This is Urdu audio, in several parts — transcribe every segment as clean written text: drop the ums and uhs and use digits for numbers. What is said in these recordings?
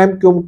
MQ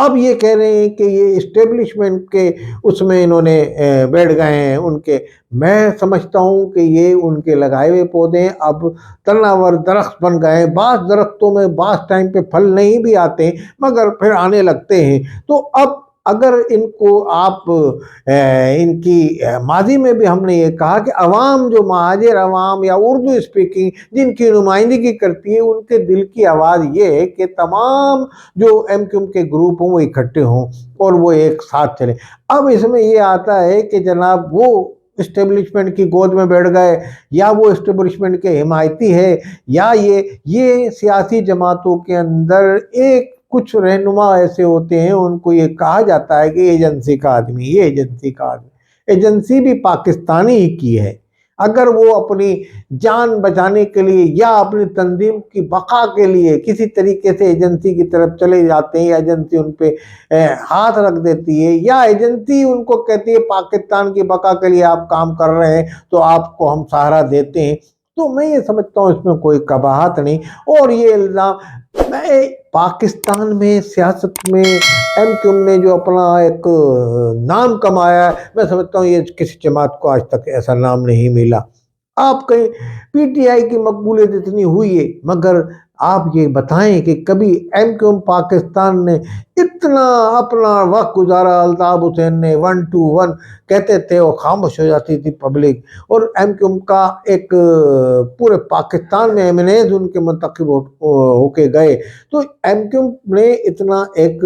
اب یہ کہہ رہے ہیں کہ یہ اسٹیبلشمنٹ کے اس میں انہوں نے بیٹھ گئے ہیں ان کے. میں سمجھتا ہوں کہ یہ ان کے لگائے ہوئے پودے اب تناور درخت بن گئے ہیں. بعض درختوں میں بعض ٹائم پہ پھل نہیں بھی آتے مگر پھر آنے لگتے ہیں. تو اب اگر ان کو آپ ان کی ماضی میں بھی ہم نے یہ کہا کہ عوام جو مہاجر عوام یا اردو اسپیکنگ جن کی نمائندگی کرتی ہے ان کے دل کی آواز یہ ہے کہ تمام جو ایم کیو ایم کے گروپ ہوں وہ اکٹھے ہوں اور وہ ایک ساتھ چلیں. اب اس میں یہ آتا ہے کہ جناب وہ اسٹیبلشمنٹ کی گود میں بیٹھ گئے یا وہ اسٹیبلشمنٹ کے حمایتی ہے یا یہ سیاسی جماعتوں کے اندر ایک کچھ رہنما ایسے ہوتے ہیں ان کو یہ کہا جاتا ہے کہ ایجنسی کا آدمی یہ ایجنسی کا آدمی. ایجنسی بھی پاکستانی ہی کی ہے. اگر وہ اپنی جان بچانے کے لیے یا اپنی تنظیم کی بقا کے لیے کسی طریقے سے ایجنسی کی طرف چلے جاتے ہیں, ایجنسی ان پہ ہاتھ رکھ دیتی ہے یا ایجنسی ان کو کہتی ہے پاکستان کی بقا کے لیے آپ کام کر رہے ہیں تو آپ کو ہم سہارا دیتے ہیں, تو میں یہ سمجھتا ہوں اس میں کوئی قباحت نہیں. اور یہ الزام میں پاکستان میں سیاست میں ایم کیو ایم نے جو اپنا ایک نام کمایا ہے میں سمجھتا ہوں یہ کسی جماعت کو آج تک ایسا نام نہیں ملا. آپ کہیں پی ٹی آئی کی مقبولیت اتنی ہوئی ہے مگر آپ یہ بتائیں کہ کبھی ایم کیو ایم پاکستان نے اتنا اپنا وقت گزارا. الطاف حسین نے 1 to 1 کہتے تھے اور خاموش ہو جاتی تھی پبلک, اور ایم کیو ایم کا ایک پورے پاکستان میں ایمنیز ان کے منتخب ہو کے گئے. تو ایم کیو ایم نے اتنا ایک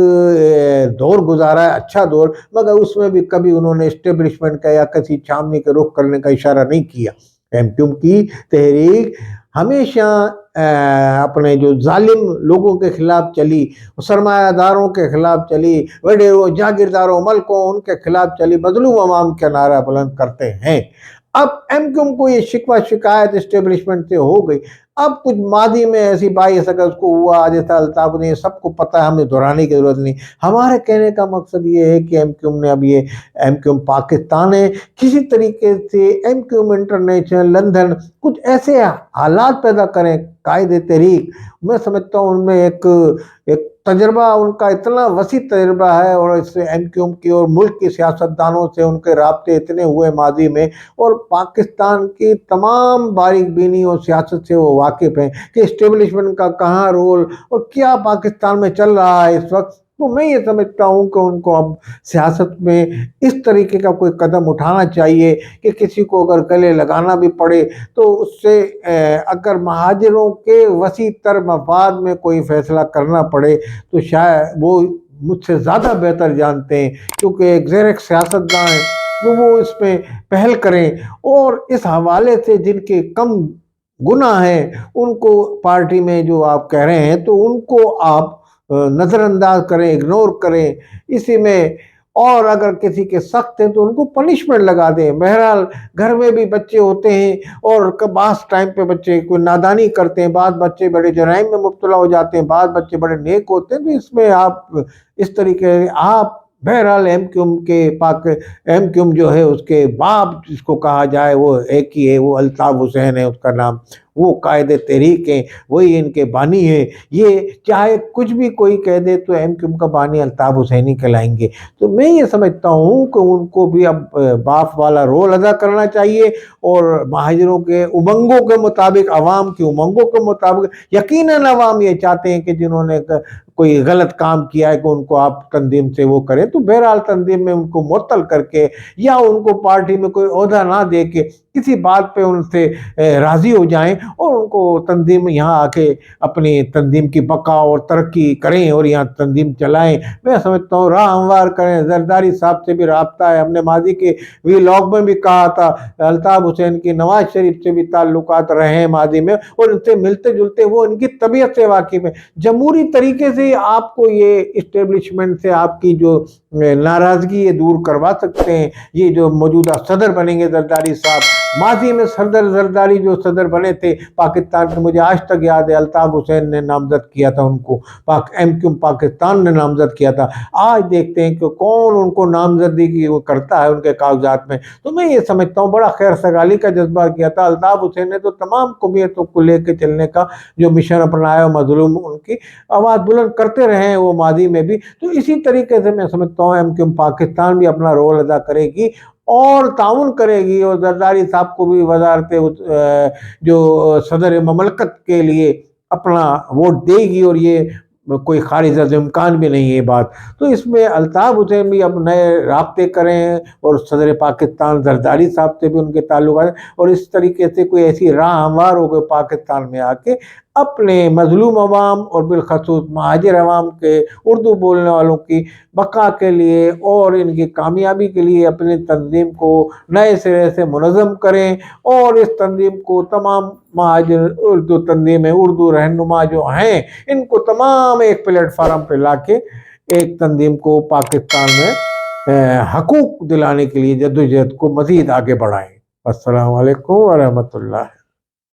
دور گزارا ہے, اچھا دور, مگر اس میں بھی کبھی انہوں نے اسٹیبلشمنٹ کا یا کسی چھامنی کے رخ کرنے کا اشارہ نہیں کیا. ایم کیو ایم کی تحریک ہمیشہ اپنے جو ظالم لوگوں کے خلاف چلی, سرمایہ داروں کے خلاف چلی, وڈیروں جاگیرداروں ملکوں ان کے خلاف چلی, مظلوم عوام کا نعرہ بلند کرتے ہیں. اب ایم کیو ایم کو یہ شکوہ شکایت اسٹیبلشمنٹ سے ہو گئی. اب کچھ ماضی میں ایسی باعث اگر اس کو ہوا جیسا الطاف نے, یہ سب کو پتہ ہے, ہمیں دہرانے کی ضرورت نہیں. ہمارے کہنے کا مقصد یہ ہے کہ ایم کیو ایم نے اب یہ ایم کیو ایم پاکستان ہے کسی طریقے سے M Q M international London کچھ ایسے حالات پیدا کریں قائد تحریک. میں سمجھتا ہوں ان میں ایک تجربہ ان کا اتنا وسیع تجربہ ہے اور اس سے ایم کیو ایم کی اور ملک کی سیاستدانوں سے ان کے رابطے اتنے ہوئے ماضی میں, اور پاکستان کی تمام باریک بینی اور سیاست سے وہ واقف ہیں کہ اسٹیبلشمنٹ کا کہاں رول اور کیا پاکستان میں چل رہا ہے اس وقت. تو میں یہ سمجھتا ہوں کہ ان کو اب سیاست میں اس طریقے کا کوئی قدم اٹھانا چاہیے کہ کسی کو اگر گلے لگانا بھی پڑے تو اس سے اگر مہاجروں کے وسیع تر مفاد میں کوئی فیصلہ کرنا پڑے تو شاید وہ مجھ سے زیادہ بہتر جانتے ہیں کیونکہ ایک زیر سیاستدان ہیں تو وہ اس میں پہل کریں, اور اس حوالے سے جن کے کم گناہ ہیں ان کو پارٹی میں جو آپ کہہ رہے ہیں تو ان کو آپ نظر انداز کریں, اگنور کریں اسی میں, اور اگر کسی کے سخت ہیں تو ان کو پنشمنٹ لگا دیں. بہرحال گھر میں بھی بچے ہوتے ہیں اور بعض ٹائم پہ بچے کوئی نادانی کرتے ہیں, بعض بچے بڑے جرائم میں مبتلا ہو جاتے ہیں, بعض بچے بڑے نیک ہوتے ہیں. تو اس میں آپ اس طریقے آپ بہرحال ایم کیو ایم کے ایم کیو ایم جو ہے اس کے باپ جس کو کہا جائے وہ ایک ہی ہے, وہ الطاف حسین ہے اس کا نام, وہ قائد تحریک ہیں, وہی ان کے بانی ہیں. یہ چاہے کچھ بھی کوئی کہہ دے تو ایم کیو ایم کا بانی الطاف حسین ہی کہلائیں گے. تو میں یہ سمجھتا ہوں کہ ان کو بھی اب باپ والا رول ادا کرنا چاہیے اور مہاجروں کے امنگوں کے مطابق, عوام کی امنگوں کے مطابق, یقیناً عوام یہ چاہتے ہیں کہ جنہوں نے کوئی غلط کام کیا ہے کہ ان کو آپ تنظیم سے وہ کریں, تو بہرحال تنظیم میں ان کو معطل کر کے یا ان کو پارٹی میں کوئی عہدہ نہ دے کے کسی بات پہ ان سے راضی ہو جائیں اور ان کو تنظیم یہاں آ کے اپنی تنظیم کی بقا اور ترقی کریں اور یہاں تنظیم چلائیں. میں سمجھتا ہوں راہ ہموار کریں. زرداری صاحب سے بھی رابطہ ہے, ہم نے ماضی کے ویلاگ میں بھی کہا تھا, الطاف حسین کی نواز شریف سے بھی تعلقات رہے ہیں ماضی میں اور ان سے ملتے جلتے وہ ان کی طبیعت سے واقف ہے. جمہوری طریقے سے آپ کو یہ اسٹیبلشمنٹ سے آپ کی جو ناراضگی یہ دور کروا سکتے ہیں. یہ جو موجودہ صدر بنیں گے زرداری صاحب ماضی میں صدر زرداری جو صدر بنے تھے پاکستان کے، مجھے آج تک یاد ہے الطاف حسین نے نامزد کیا تھا ان کو، ایم کیو پاکستان نے نامزد کیا تھا۔ آج دیکھتے ہیں کہ کون ان کو نامزدگی وہ کرتا ہے ان کے کاغذات میں۔ تو میں یہ سمجھتا ہوں بڑا خیر سگالی کا جذبہ کیا تھا الطاف حسین نے، تو تمام قومیتوں کو لے کے چلنے کا جو مشن اپنایا، مظلوم ان کی آواز بلند کرتے رہے ہیں وہ ماضی میں بھی۔ تو اسی طریقے سے میں سمجھتا ہوں ایم کیو پاکستان بھی اپنا رول ادا کرے گی اور تعاون کرے گی، اور زرداری صاحب کو بھی وزارت جو صدر مملکت کے لیے اپنا ووٹ دے گی، اور یہ کوئی خارج از امکان بھی نہیں ہے بات۔ تو اس میں الطاف حسین بھی اب نئے رابطے کریں، اور صدر پاکستان زرداری صاحب سے بھی ان کے تعلقات، اور اس طریقے سے کوئی ایسی راہ ہموار ہو گئے پاکستان میں آ کے اپنے مظلوم عوام اور بالخصوص مہاجر عوام کے اردو بولنے والوں کی بقا کے لیے اور ان کی کامیابی کے لیے اپنی تنظیم کو نئے سرے سے منظم کریں، اور اس تنظیم کو تمام مہاجر اردو تنظیمیں، اردو رہنما جو ہیں، ان کو تمام ایک پلیٹ فارم پہ لا کے ایک تنظیم کو پاکستان میں حقوق دلانے کے لیے جدوجہد کو مزید آگے بڑھائیں۔ السلام علیکم ورحمۃ اللہ۔